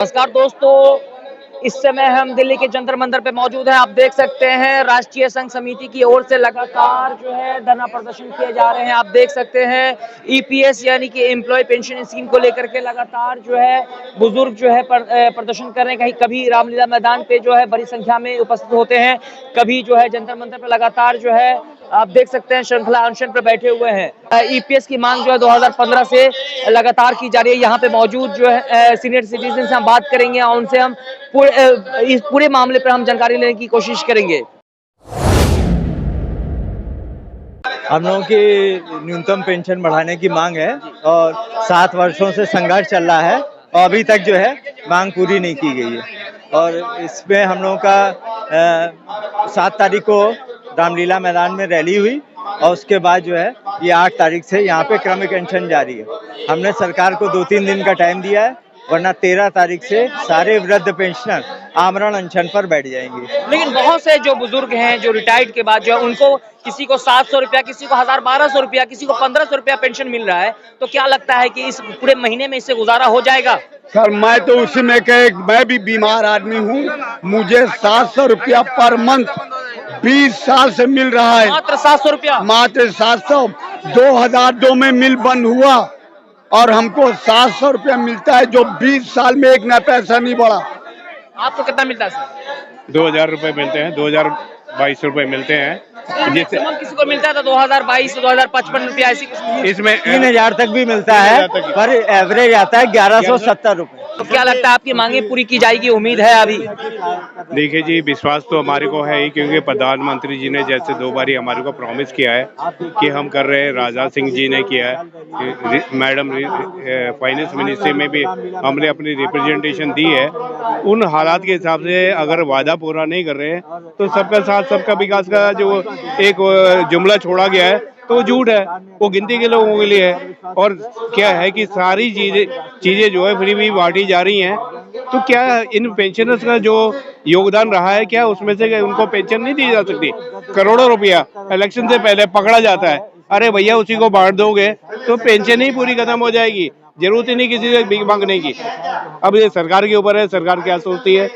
नमस्कार दोस्तों, इस समय हम दिल्ली के जंतर मंतर पे मौजूद हैं। आप देख सकते हैं राष्ट्रीय संघ समिति की ओर से लगातार जो है धरना प्रदर्शन किए जा रहे हैं। आप देख सकते हैं ईपीएस यानी कि एम्प्लॉय पेंशन स्कीम को लेकर के लगातार जो है बुजुर्ग जो है प्रदर्शन कर रहे हैं। कहीं कभी रामलीला मैदान पे जो है बड़ी संख्या में उपस्थित होते हैं, कभी जो है जंतर मंतर पे लगातार जो है आप देख सकते हैं श्रृंखला अनशन पर बैठे हुए हैं। ईपीएस की मांग जो है 2015 से लगातार की जा रही है। यहाँ पे मौजूद जो है सीनियर सिटीजन से हम बात करेंगे और उनसे हम इस पूरे मामले पर हम जानकारी लेने की कोशिश करेंगे। हम लोगों की न्यूनतम पेंशन बढ़ाने की मांग है और 7 वर्षों से संघर्ष चल रहा है और अभी तक जो है मांग पूरी नहीं की गई है। और इसमें हम लोगों का 7 तारीख को रामलीला मैदान में रैली हुई और उसके बाद जो है ये 8 तारीख से यहाँ पे क्रमिक अनशन जारी है। हमने सरकार को 2-3 दिन का टाइम दिया है, वरना 13 तारीख से सारे वृद्ध पेंशनर आमरण अनशन पर बैठ जाएंगे। लेकिन बहुत से जो बुजुर्ग हैं जो रिटायर्ड के बाद जो है उनको किसी को 700 रुपया, किसी को 1200 रुपया, किसी को 1500 रुपया पेंशन मिल रहा है, तो क्या लगता है कि इस पूरे महीने में इससे गुजारा हो जाएगा? सर मैं तो उसी में मैं भी बीमार आदमी हूँ, मुझे 700 रुपया पर मंथ 20 साल से मिल रहा है। मात्र 700 रुपया? मात्र 700। 2002 में मिल बंद हुआ और हमको 700 रुपया मिलता है, जो 20 साल में एक नया पैसा नहीं बढ़ा। आपको कितना मिलता है सर? 2000 रुपए मिलते हैं, 2022 रुपए मिलते हैं। जिससे किसी को मिलता था 2022 से 2055 रुपया, ऐसी इसमें 3000 तक भी मिलता है, पर एवरेज आता है 1170 रुपए। तो क्या लगता है आपकी मांगे पूरी की जाएगी, उम्मीद है अभी? देखिए जी, विश्वास तो हमारे को है ही, क्योंकि प्रधानमंत्री जी ने जैसे 2 बारी हमारे को प्रॉमिस किया है कि हम कर रहे हैं, राजनाथ सिंह जी ने किया है, मैडम फाइनेंस मिनिस्ट्री में भी हमने अपनी रिप्रेजेंटेशन दी है। उन हालात के हिसाब से अगर वादा पूरा नहीं कर रहे हैं तो सबका साथ सबका विकास का जो एक जुमला छोड़ा गया है तो वो झूठ है, वो गिनती के लोगों के लिए है। और क्या है कि सारी चीजें जो है फ्री भी बांटी जा रही हैं, तो क्या इन पेंशनर्स का जो योगदान रहा है, क्या उसमें से उनको पेंशन नहीं दी जा सकती? करोड़ों रुपया इलेक्शन से पहले पकड़ा जाता है, अरे भैया उसी को बांट दोगे तो पेंशन ही पूरी खत्म हो जाएगी, जरूरत ही नहीं किसी से भीख मांगने की। अब ये सरकार के ऊपर है, सरकार क्या सोचती है।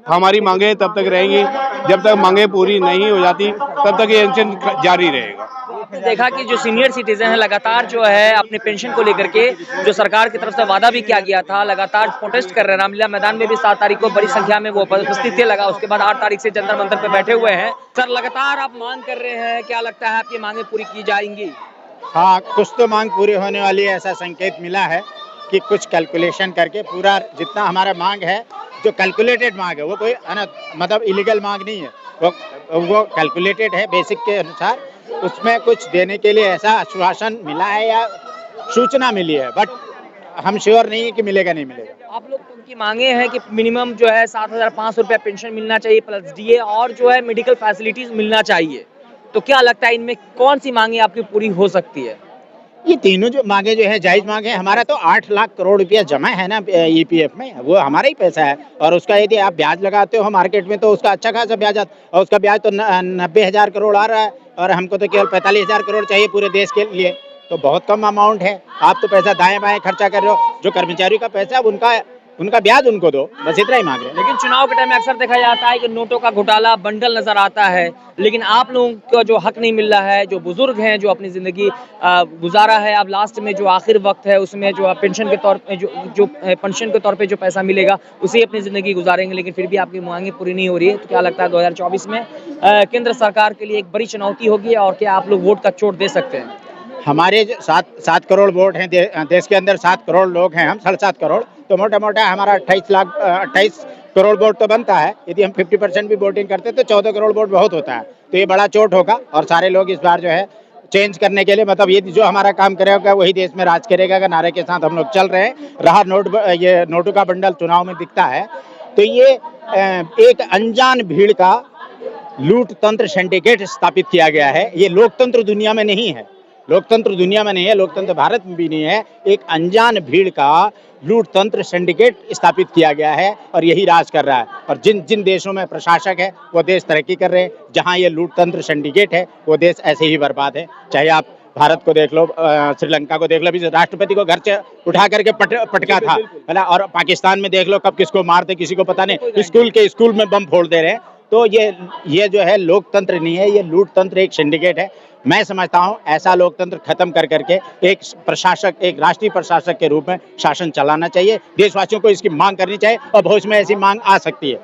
हमारी मांगे तब तक रहेंगी, जब तक मांगे पूरी नहीं हो जाती तब तक ये अनशन जारी रहेगा। देखा कि जो सीनियर सिटीजन है लगातार जो है अपने पेंशन को लेकर के जो सरकार की तरफ से वादा भी किया गया था, लगातार प्रोटेस्ट कर रहे हैं। रामलीला मैदान में भी 7 तारीख को बड़ी संख्या में वो उपस्थित थे, लगा उसके बाद 8 तारीख से जंतर मंतर पे बैठे हुए हैं। सर लगातार आप मांग कर रहे हैं, क्या लगता है आपकी मांगे पूरी की जाएंगी? हाँ, कुछ तो मांग पूरी होने वाली है, ऐसा संकेत मिला है कि कुछ कैलकुलेशन करके पूरा जितना हमारा मांग है, जो कैलकुलेटेड मांग है, वो कोई मतलब इलीगल मांग नहीं है, वो कैलकुलेटेड है बेसिक के अनुसार। उसमें कुछ देने के लिए ऐसा आश्वासन मिला है या सूचना मिली है, बट हम श्योर नहीं है कि मिलेगा नहीं मिलेगा। आप लोग उनकी मांगे हैं कि मिनिमम जो है 7500 रुपया पेंशन मिलना चाहिए, प्लस डीए और जो है मेडिकल फैसिलिटीज मिलना चाहिए। तो क्या लगता है इनमें कौन सी मांगे आपकी पूरी हो सकती है? ये तीनों जो मांगे जो है जायज मांगे हैं। हमारा तो 8 लाख करोड़ रुपया जमा है ना ईपीएफ में, वो हमारा ही पैसा है। और उसका यदि आप ब्याज लगाते हो मार्केट में तो उसका अच्छा खासा ब्याज आता, और उसका ब्याज तो 90,000 करोड़ आ रहा है, और हमको तो केवल 45,000 करोड़ चाहिए पूरे देश के लिए, तो बहुत कम अमाउंट है। आप तो पैसा दाएं बाएं खर्चा कर रहे हो, जो कर्मचारियों का पैसा है उनका ब्याज उनको दो, बस इतना ही मांग रहे हैं। लेकिन चुनाव के टाइम में अक्सर देखा जाता है कि नोटों का घोटाला बंडल नजर आता है, लेकिन आप लोगों को जो हक नहीं मिल रहा है, जो बुजुर्ग हैं जो अपनी जिंदगी गुजारा है, अब लास्ट में जो आखिर वक्त है उसमें जो पेंशन के तौर पे जो पेंशन के तौर पे जो पैसा मिलेगा उसे अपनी जिंदगी गुजारेंगे, लेकिन फिर भी आपकी मांगे पूरी नहीं हो रही है। तो क्या लगता है 2024 में केंद्र सरकार के लिए एक बड़ी चुनौती होगी, और क्या आप लोग वोट का चोट दे सकते हैं? हमारे 7 करोड़ वोट हैं देश के अंदर, 7 करोड़ लोग हैं, हम 7.5 करोड़, तो मोटा मोटा हमारा 28 करोड़ वोट तो बनता है। यदि हम 50% भी वोटिंग करते तो 14 करोड़ वोट बहुत होता है, तो ये बड़ा चोट होगा। और सारे लोग इस बार जो है चेंज करने के लिए, मतलब ये जो हमारा काम करेगा वही देश में राज करेगा का नारे के साथ हम लोग चल रहे हैं। रहा ये नोटों का बंडल चुनाव में दिखता है, तो ये एक अनजान भीड़ का लूट तंत्र सिंडिकेट स्थापित किया गया है। ये लोकतंत्र दुनिया में नहीं है, लोकतंत्र दुनिया में नहीं है, लोकतंत्र भारत में भी नहीं है। एक अनजान भीड़ का लूट तंत्र सिंडिकेट स्थापित किया गया है और यही राज कर रहा है। और जिन जिन देशों में प्रशासक है वो देश तरक्की कर रहे हैं, जहां ये लूट तंत्र सिंडिकेट है वो देश ऐसे ही बर्बाद है। चाहे आप भारत को देख लो, श्रीलंका को देख लो, अभी राष्ट्रपति को घर से उठा करके पटका था, है ना। और पाकिस्तान में देख लो कब किसको मारते किसी को पता नहीं, स्कूल में बम फोड़ दे रहे हैं। तो ये जो है लोकतंत्र नहीं है, ये लूट तंत्र, एक सिंडिकेट है। मैं समझता हूं ऐसा लोकतंत्र खत्म कर करके एक प्रशासक, एक राष्ट्रीय प्रशासक के रूप में शासन चलाना चाहिए। देशवासियों को इसकी मांग करनी चाहिए और भविष्य में ऐसी मांग आ सकती है।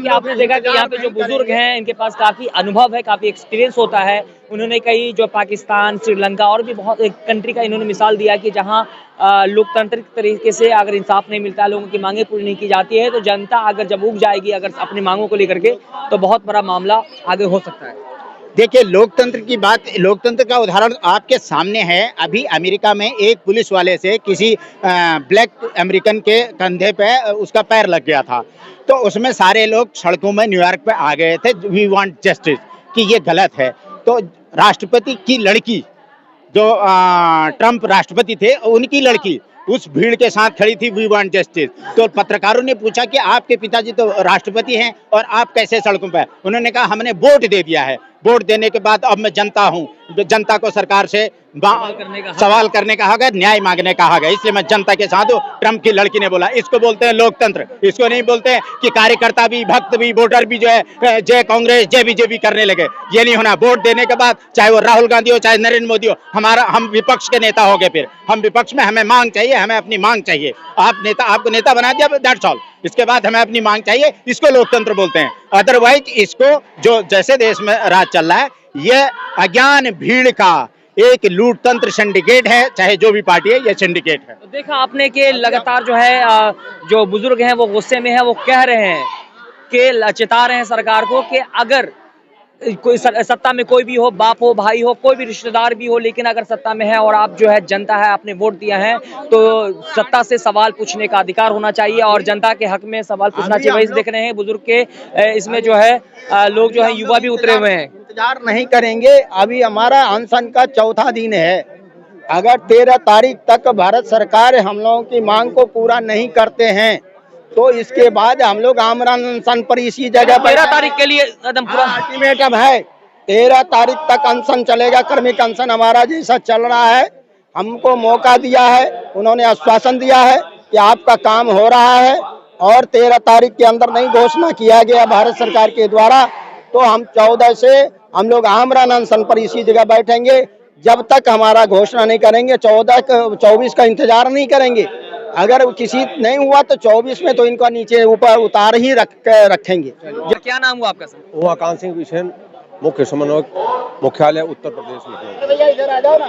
आपने देखा कि यहाँ पे जो बुजुर्ग हैं इनके पास काफी अनुभव है, काफी एक्सपीरियंस होता है। उन्होंने कई जो पाकिस्तान, श्रीलंका और भी बहुत एक कंट्री का इन्होंने मिसाल दिया कि जहाँ लोकतांत्रिक तरीके से अगर इंसाफ नहीं मिलता, लोगों की मांगें पूरी नहीं की जाती है, तो जनता अगर जब उग जाएगी अगर अपनी मांगों को लेकर के, तो बहुत बड़ा मामला आगे हो सकता है। देखिए, लोकतंत्र की बात, लोकतंत्र का उदाहरण आपके सामने है। अभी अमेरिका में एक पुलिस वाले से किसी ब्लैक अमेरिकन के कंधे पे उसका पैर लग गया था, तो उसमें सारे लोग सड़कों में न्यूयॉर्क पे आ गए थे, वी वांट जस्टिस, कि ये गलत है। तो राष्ट्रपति की लड़की, जो ट्रम्प राष्ट्रपति थे, उनकी लड़की उस भीड़ के साथ खड़ी थी, वी वांट जस्टिस। तो पत्रकारों ने पूछा कि आपके पिताजी तो राष्ट्रपति हैं और आप कैसे सड़कों पर? उन्होंने कहा हमने वोट दे दिया है, वोट देने के बाद अब मैं जनता हूं, जनता को सरकार से सवाल करने का हक है, न्याय मांगने का हक है, इसलिए मैं जनता के साथ हूं। ट्रम्प की लड़की ने बोला। इसको बोलते हैं लोकतंत्र। इसको नहीं बोलते हैं कि कार्यकर्ता भी, भक्त भी, वोटर भी जो है जय कांग्रेस जय बीजेपी करने लगे। ये नहीं होना। वोट देने के बाद चाहे वो राहुल गांधी हो चाहे नरेंद्र मोदी हो, हम विपक्ष के नेता हो गए, फिर हम विपक्ष में, हमें मांग चाहिए, हमें अपनी मांग चाहिए। आपको नेता बना दिया, दैट्स ऑल। इसके बाद हमें अपनी मांग चाहिए, इसको लोकतंत्र बोलते हैं। अदरवाइज इसको, जो जैसे देश में राज चल रहा है, ये अज्ञान भीड़ का एक लूट तंत्र सिंडिकेट है, चाहे जो भी पार्टी है, ये सिंडिकेट है। तो देखा आपने कि लगातार जो है जो बुजुर्ग हैं वो गुस्से में हैं, वो कह रहे हैं कि चिता रहे हैं सरकार को कि अगर कोई सत्ता में कोई भी हो, बाप हो, भाई हो, कोई भी रिश्तेदार भी हो, लेकिन अगर सत्ता में है और आप जो है जनता है, आपने वोट दिया है, तो सत्ता से सवाल पूछने का अधिकार होना चाहिए और जनता के हक में सवाल पूछना चाहिए। वही देख रहे हैं बुजुर्ग के इसमें जो है लोग जो है युवा भी उतरे हुए हैं। इंतजार नहीं करेंगे। अभी हमारा अनशन का चौथा दिन है। अगर 13 तारीख तक भारत सरकार हम लोगों की मांग को पूरा नहीं करते हैं, तो इसके बाद हम लोग आमरण अनशन पर इसी जगह 13 तारीख के लिए एकदम पूरा अल्टीमेटम है। 13 तारीख तक अनशन चलेगा। कार्मिक अनशन हमारा जैसा चल रहा है। हमको मौका दिया है, उन्होंने आश्वासन दिया है कि आपका काम हो रहा है, और 13 तारीख के अंदर नहीं घोषणा किया गया भारत सरकार के द्वारा, तो हम 14 से हम लोग आमरण अनशन पर इसी जगह बैठेंगे। जब तक हमारा घोषणा नहीं करेंगे, 24 का इंतजार नहीं करेंगे। अगर किसी नहीं हुआ तो 24 में तो इनका नीचे ऊपर उतार ही रखेंगे। क्या नाम हुआ आपका सर? उमाकांत सिंह बिसेन, मुख्य समन्वयक, मुख्यालय उत्तर प्रदेश में।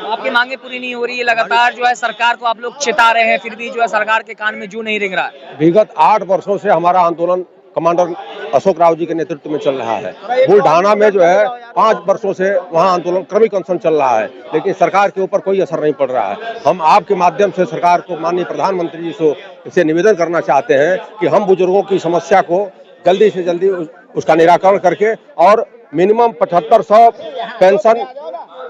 आपकी मांगे पूरी नहीं हो रही है, लगातार जो है सरकार को आप लोग चिता रहे हैं, फिर भी जो है सरकार के कान में जू नहीं रिंग रहा है। विगत 8 वर्षों से हमारा आंदोलन कमांडर अशोक राव जी के नेतृत्व में चल रहा है। बुलढाना में जो है 5 वर्षों से वहाँ आंदोलन, क्रमिक अनशन चल रहा है, लेकिन सरकार के ऊपर कोई असर नहीं पड़ रहा है। हम आपके माध्यम से सरकार को, माननीय प्रधानमंत्री जी से निवेदन करना चाहते हैं कि हम बुजुर्गों की समस्या को जल्दी से जल्दी उसका निराकरण करके, और मिनिमम 7500 पेंशन,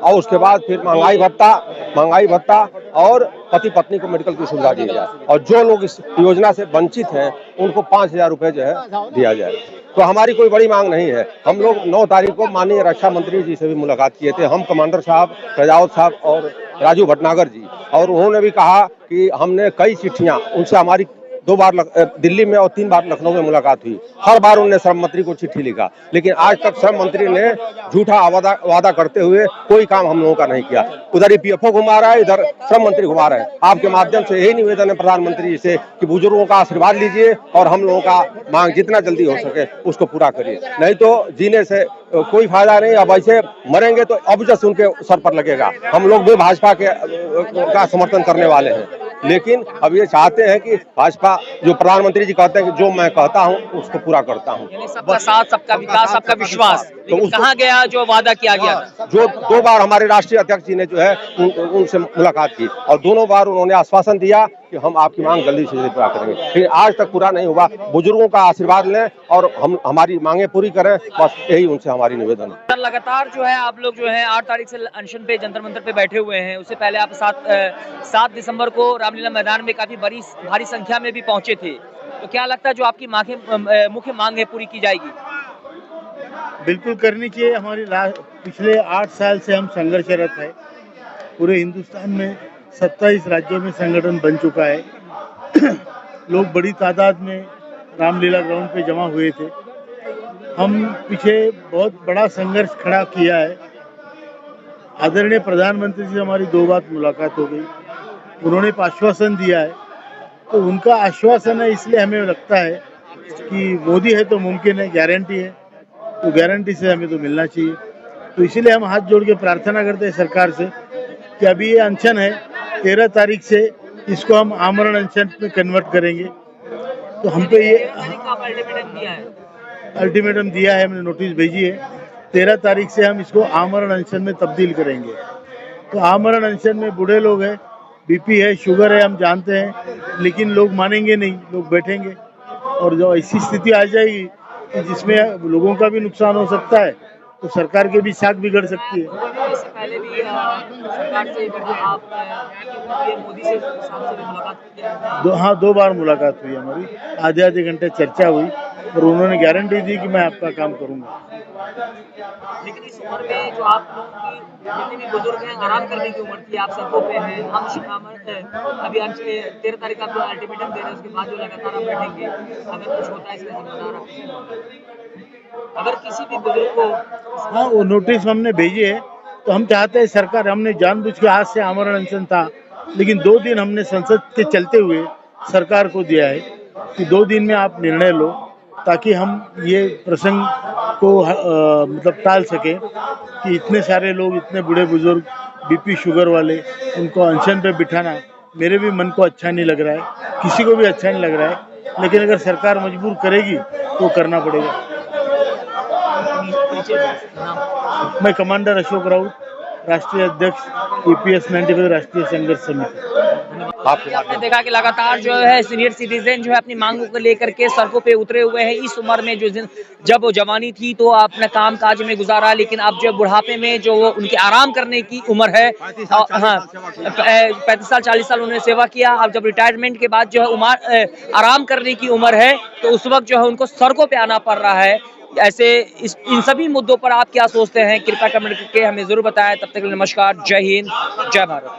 और उसके बाद फिर महंगाई भत्ता और पति पत्नी को मेडिकल की सुविधा दी जाए, और जो लोग इस योजना से वंचित हैं उनको 5000 रुपए जो है दिया जाए। तो हमारी कोई बड़ी मांग नहीं है। हम लोग 9 तारीख को माननीय रक्षा मंत्री जी से भी मुलाकात किए थे, हम कमांडर साहब, प्रजावत साहब और राजू भटनागर जी, और उन्होंने भी कहा कि हमने कई चिट्ठियां उनसे, हमारी 2 बार दिल्ली में और 3 बार लखनऊ में मुलाकात हुई। हर बार उन्होंने श्रम मंत्री को चिट्ठी लिखा, लेकिन आज तक श्रम मंत्री ने झूठा वादा करते हुए कोई काम हम लोगों का नहीं किया। उधर ही पीएफओ घुमा रहा है, इधर श्रम मंत्री घुमा रहे हैं। आपके माध्यम से यही निवेदन है प्रधानमंत्री जी से कि बुजुर्गों का आशीर्वाद लीजिए और हम लोगों का मांग जितना जल्दी हो सके उसको पूरा करिए, नहीं तो जीने से कोई फायदा नहीं। अब ऐसे मरेंगे तो अब जैसे उनके सर पर लगेगा। हम लोग भी भाजपा का समर्थन करने वाले हैं, लेकिन अब ये चाहते हैं कि भाजपा, जो प्रधानमंत्री जी कहते हैं कि जो मैं कहता हूं उसको पूरा करता हूं। सबका साथ, सबका विकास, सबका विश्वास, तो कहाँ गया जो वादा किया गया था? जो 2 बार हमारे राष्ट्रीय अध्यक्ष जी ने जो है उनसे मुलाकात की, और दोनों बार उन्होंने आश्वासन दिया कि हम आपकी मांग जल्दी से जल्दी पूरा करेंगे, लेकिन आज तक पूरा नहीं हुआ। बुजुर्गों का आशीर्वाद लें और हम हमारी मांगे पूरी करें, बस यही उनसे हमारी निवेदन है। लगातार जो है आप लोग जो है 8 तारीख से अनशन पे, जंतर मंतर पे बैठे हुए हैं। उससे पहले आप 7 दिसंबर को रामलीला मैदान में काफी भारी संख्या में भी पहुंचे थे। तो क्या लगता है जो आपकी मुख्य मांग है पूरी की जाएगी? बिल्कुल करनी चाहिए। हमारी पिछले 8 साल से हम संघर्षरत है। पूरे हिंदुस्तान में 27 राज्यों में संगठन बन चुका है। लोग बड़ी तादाद में रामलीला ग्राउंड पे जमा हुए थे। हम पीछे बहुत बड़ा संघर्ष खड़ा किया है। आदरणीय प्रधानमंत्री जी हमारी 2 बार मुलाकात हो गई, उन्होंने एक आश्वासन दिया है, तो उनका आश्वासन है, इसलिए हमें लगता है कि मोदी है तो मुमकिन है, गारंटी है, तो गारंटी से हमें तो मिलना चाहिए। तो इसीलिए हम हाथ जोड़ के प्रार्थना करते हैं सरकार से कि अभी ये अनशन है, 13 तारीख से इसको हम आमरण अनशन में कन्वर्ट करेंगे। तो हम पे ये अल्टीमेटम दिया है, हमने नोटिस भेजी है, 13 तारीख से हम इसको आमरण अनशन में तब्दील करेंगे। तो आमरण अनशन में बूढ़े लोग हैं, बीपी है, शुगर है, हम जानते हैं, लेकिन लोग मानेंगे नहीं, लोग बैठेंगे और जो ऐसी स्थिति आ जाएगी कि जिसमें लोगों का भी नुकसान हो सकता है, तो सरकार के भी साख बिगड़ सकती है। इससे पहले भी सरकार से मोदी से मुलाकात की? हाँ, 2 बार मुलाकात हुई हमारी, आधे घंटे चर्चा हुई और उन्होंने गारंटी दी कि मैं आपका काम करूंगा। लेकिन इस उम्र में जो आप लोग की जितने भी बुजुर्ग हैं, आराम करने की उम्र थी, आप सड़कों पे हैं, हम अभी 13 तारीख का अल्टीमेटम दे रहे हैं, उसके बाद जो लगातार आप बैठेंगे, अगर कुछ होता है इसका जिम्मेदार आप, अगर किसी भी बुजुर्ग को? हाँ, वो नोटिस हमने भेजी है, तो हम चाहते हैं सरकार, हमने जानबूझ के आज से आमरण अनशन था, लेकिन 2 दिन हमने संसद के चलते हुए सरकार को दिया है कि 2 दिन में आप निर्णय लो, ताकि हम ये प्रसंग को मतलब टाल सके कि इतने सारे लोग, इतने बूढ़े बुजुर्ग, बीपी शुगर वाले, उनको अनशन पे बिठाना मेरे भी मन को अच्छा नहीं लग रहा है, किसी को भी अच्छा नहीं लग रहा है, लेकिन अगर सरकार मजबूर करेगी तो करना पड़ेगा। मैं कमांडर अशोक राउत, राष्ट्रीय अध्यक्ष EPS 95 राष्ट्रीय संघर्ष समिति। आपने देखा कि लगातार जो है सीनियर सिटीजन जो है अपनी मांगों को लेकर के सड़कों पे उतरे हुए हैं। इस उम्र में जब वो जवानी थी तो अपने काम काज में गुजारा, लेकिन अब जो बुढ़ापे में जो उनके आराम करने की उम्र है, हाँ 35 साल 40 साल उन्होंने सेवा किया, अब जब रिटायरमेंट के बाद जो है आराम करने की उम्र है, तो उस वक्त जो है उनको सड़कों पे आना पड़ रहा है। ऐसे इन सभी मुद्दों पर आप क्या सोचते हैं, कृपया कमेंट करके हमें जरूर बताएं। तब तक के लिए नमस्कार, जय हिंद, जय भारत।